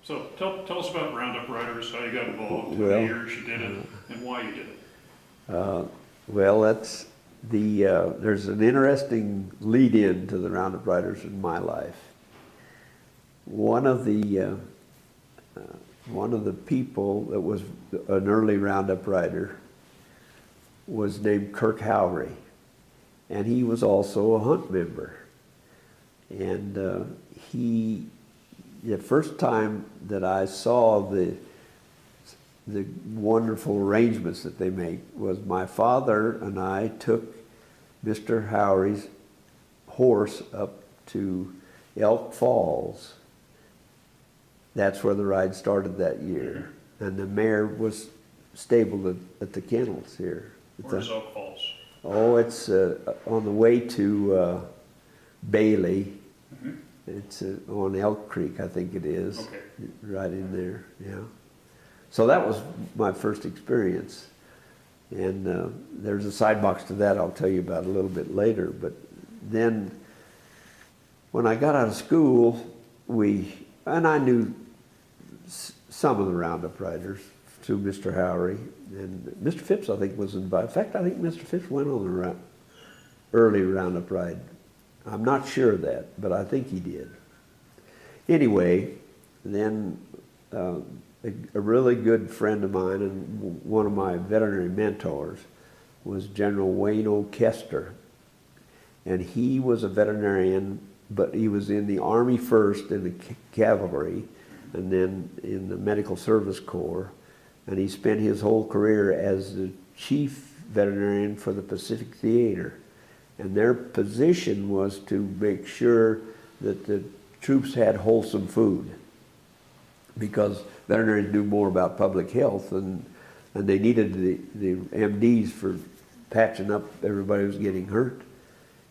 So tell us about Roundup Riders, how you got involved, how Well, many years you did it, and why you did it. Well, that's there's an interesting lead-in to the Roundup Riders in my life. One of the people that was an early Roundup Rider was named Kirk Howry, and he was also a hunt member. And the first time that I saw the wonderful arrangements that they make was my father and I took Mr. Howry's horse up to Elk Falls. That's where the ride started that year. And the mare was stabled at the kennels here. Where's Elk Falls? Oh, it's on the way to Bailey. Mm-hmm. It's on Elk Creek, I think it is. Okay. Right in there, yeah. So that was my first experience. And there's a side box to that I'll tell you about a little bit later. But then when I got out of school, and I knew some of the Roundup Riders through Mr. Howry. And Mr. Phipps, I think, was invited. In fact, I think Mr. Phipps went on the early Roundup ride. I'm not sure of that, but I think he did. Anyway, then a really good friend of mine and one of my veterinary mentors was General Wayne O. Kester. And he was a veterinarian, but he was in the Army first, in the cavalry, and then in the Medical Service Corps. And he spent his whole career as the chief veterinarian for the Pacific Theater. And their position was to make sure that the troops had wholesome food, because veterinarians knew more about public health, and they needed the MDs for patching up everybody who was getting hurt.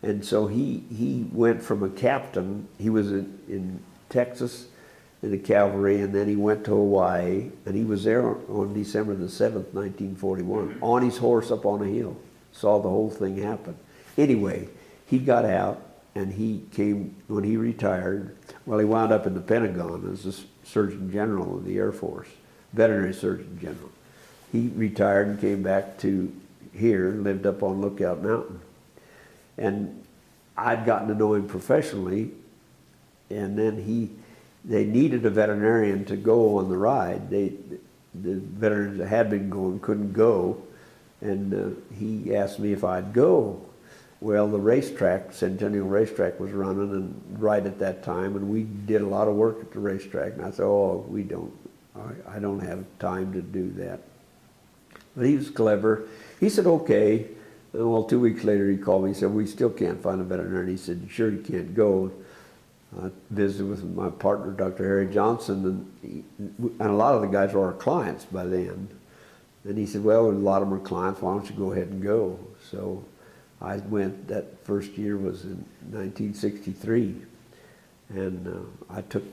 And so he went from a captain, he was in Texas in the cavalry, and then he went to Hawaii, and he was there on December the 7th, 1941, on his horse up on a hill. Saw the whole thing happen. Anyway, he got out, and he came, when he retired, well, he wound up in the Pentagon as the Surgeon General of the Air Force, Veterinary Surgeon General. He retired and came back to here, lived up on Lookout Mountain. And I'd gotten to know him professionally, and then they needed a veterinarian to go on the ride. The veterinarians that had been going couldn't go, and he asked me if I'd go. Well, the racetrack, Centennial Racetrack, was running and right at that time, and we did a lot of work at the racetrack. And I said, "Oh, I don't have time to do that." But he was clever. He said, "Okay." And well, 2 weeks later, he called me. He said, "We still can't find a veterinarian." He said, "Sure, you can't go." I visited with my partner, Dr. Harry Johnson, and a lot of the guys were our clients by then. And he said, "Well, a lot of them are clients. Why don't you go ahead and go?" So I went. That first year was in 1963, and I took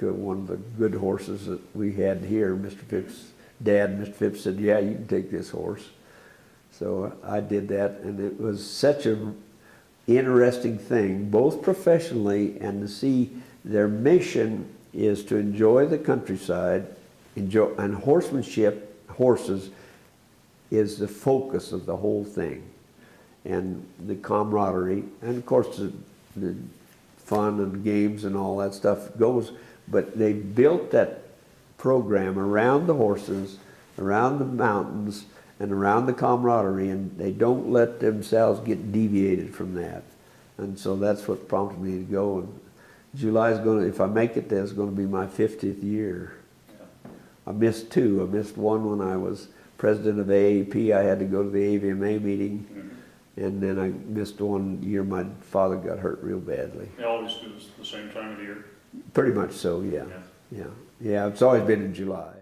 one of the good horses that we had here. Mr. Phipps' dad, Mr. Phipps, said, "Yeah, you can take this horse." So I did that, and it was such a interesting thing, both professionally and to see their mission is to enjoy the countryside, and horsemanship, horses, is the focus of the whole thing. And the camaraderie, and of course the fun and games and all that stuff goes, but they built that program around the horses, around the mountains, and around the camaraderie, and they don't let themselves get deviated from that. And so that's what prompted me to go. And July is going to, if I make it, that's going to be my 50th year. Yeah. I missed two. I missed one when I was president of AAP. I had to go to the AVMA meeting. Mm-hmm. And then I missed one year my father got hurt real badly. They always do this the same time of the year? Pretty much so, yeah. Yeah, it's always been in July.